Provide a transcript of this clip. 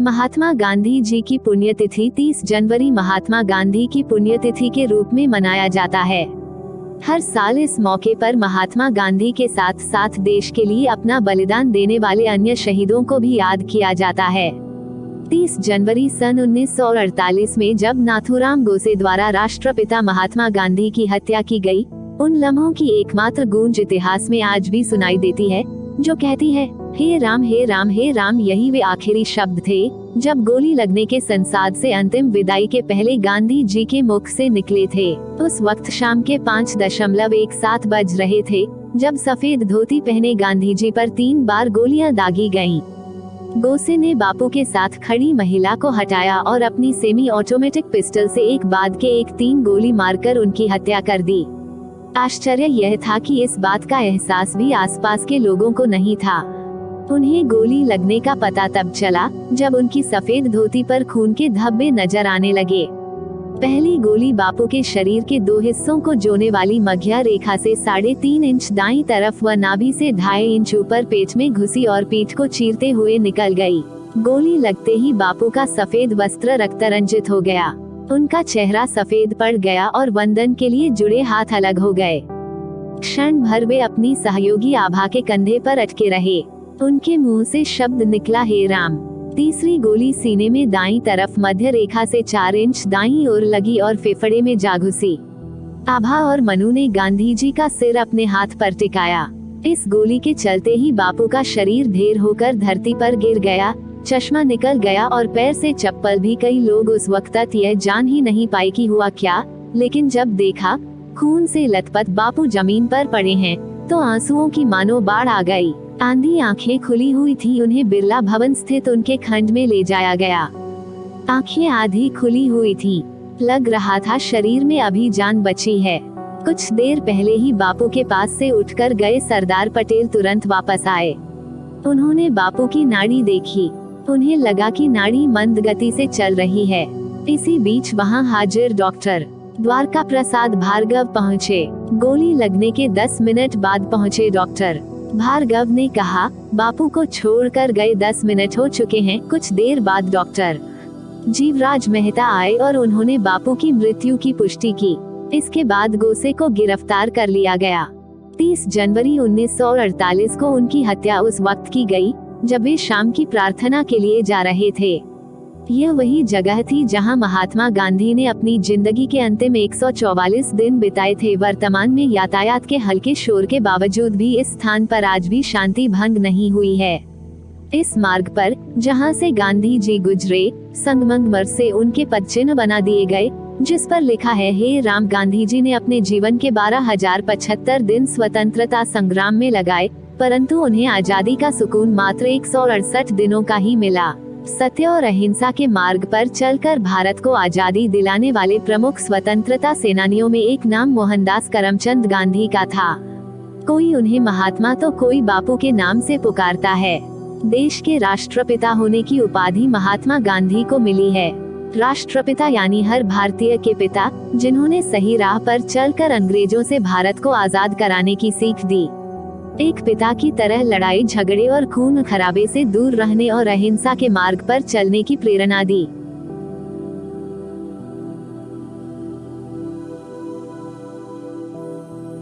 महात्मा गांधी जी की पुण्यतिथि 30 जनवरी महात्मा गांधी की पुण्यतिथि के रूप में मनाया जाता है। हर साल इस मौके पर महात्मा गांधी के साथ साथ देश के लिए अपना बलिदान देने वाले अन्य शहीदों को भी याद किया जाता है। 30 जनवरी सन 1948 में जब नाथूराम गोडसे द्वारा राष्ट्रपिता महात्मा गांधी की हत्या की गई, उन लम्हों की एकमात्र गूंज इतिहास में आज भी सुनाई देती है, जो कहती है, हे राम हे राम हे राम। यही वे आखिरी शब्द थे जब गोली लगने के संसाद से अंतिम विदाई के पहले गांधी जी के मुख से निकले थे। उस वक्त शाम के 5:17 बज रहे थे जब सफेद धोती पहने गांधी जी पर 3 बार गोलियां दागी गईं। गोडसे ने बापू के साथ खड़ी महिला को हटाया और अपनी सेमी ऑटोमेटिक पिस्टल से एक बाद के एक 3 गोली मारकर उनकी हत्या कर दी। आश्चर्य यह था कि इस बात का एहसास भी आसपास के लोगों को नहीं था। उन्हें गोली लगने का पता तब चला जब उनकी सफेद धोती पर खून के धब्बे नजर आने लगे। पहली गोली बापू के शरीर के 2 हिस्सों को जोड़ने वाली मध्य रेखा से 3.5 इंच दाईं तरफ व नाभि से 2.5 इंच ऊपर पेट में घुसी और पीठ को चीरते हुए निकल गई। गोली लगते ही बापू का सफेद वस्त्र रक्तरंजित हो गया। उनका चेहरा सफेद पड़ गया और वंदन के लिए जुड़े हाथ अलग हो गए। क्षण भर वे अपनी सहयोगी आभा के कंधे पर अटके रहे। उनके मुंह से शब्द निकला, हे राम। तीसरी गोली सीने में दाईं तरफ मध्य रेखा से 4 इंच दाईं ओर लगी और फेफड़े में जा घुसी। आभा और मनु ने गांधी जी का सिर अपने हाथ पर टिकाया। इस गोली के चलते ही बापू का शरीर ढेर होकर धरती पर गिर गया, चश्मा निकल गया और पैर से चप्पल भी। कई लोग उस वक्त तक यह जान ही नहीं पाए कि हुआ क्या, लेकिन जब देखा खून से लथपथ बापू जमीन पर पड़े हैं तो आंसुओं की मानो बाढ़ आ गई। आंधी आंखें खुली हुई थी। उन्हें बिरला भवन स्थित उनके खंड में ले जाया गया। आंखें आधी खुली हुई थी। लग रहा था शरीर में अभी जान बची है। कुछ देर पहले ही बापू के पास से उठकर गए सरदार पटेल तुरंत वापस आए। उन्होंने बापू की नाड़ी देखी। उन्हें लगा कि नाड़ी मंद गति से चल रही है। इसी बीच वहां हाजिर डॉक्टर द्वारका प्रसाद भार्गव पहुंचे। गोली लगने के 10 मिनट बाद पहुंचे डॉक्टर भार्गव ने कहा, बापू को छोड़कर गए 10 मिनट हो चुके हैं। कुछ देर बाद डॉक्टर जीवराज मेहता आए और उन्होंने बापू की मृत्यु की पुष्टि की। इसके बाद गोडसे को गिरफ्तार कर लिया गया। 30 जनवरी 1948 को उनकी हत्या उस वक्त की गई जब वे शाम की प्रार्थना के लिए जा रहे थे। यह वही जगह थी जहां महात्मा गांधी ने अपनी जिंदगी के अंतिम 144 दिन बिताए थे। वर्तमान में यातायात के हल्के शोर के बावजूद भी इस स्थान पर आज भी शांति भंग नहीं हुई है। इस मार्ग पर जहां से गांधी जी गुजरे, संगमरमर से उनके पदचिन्ह बना दिए गए जिस पर लिखा है, हे राम। गांधी जी ने अपने जीवन के 12,075 दिन स्वतंत्रता संग्राम में लगाए, परंतु उन्हें आजादी का सुकून मात्र 168 दिनों का ही मिला। सत्य और अहिंसा के मार्ग पर चलकर भारत को आजादी दिलाने वाले प्रमुख स्वतंत्रता सेनानियों में एक नाम मोहनदास करमचंद गांधी का था। कोई उन्हें महात्मा तो कोई बापू के नाम से पुकारता है। देश के राष्ट्रपिता होने की उपाधि महात्मा गांधी को मिली है। राष्ट्रपिता यानी हर भारतीय के पिता, जिन्होंने सही राह पर चलकर अंग्रेजों से भारत को आजाद कराने की सीख दी। एक पिता की तरह लड़ाई झगड़े और खून खराबे से दूर रहने और अहिंसा के मार्ग पर चलने की प्रेरणा दी।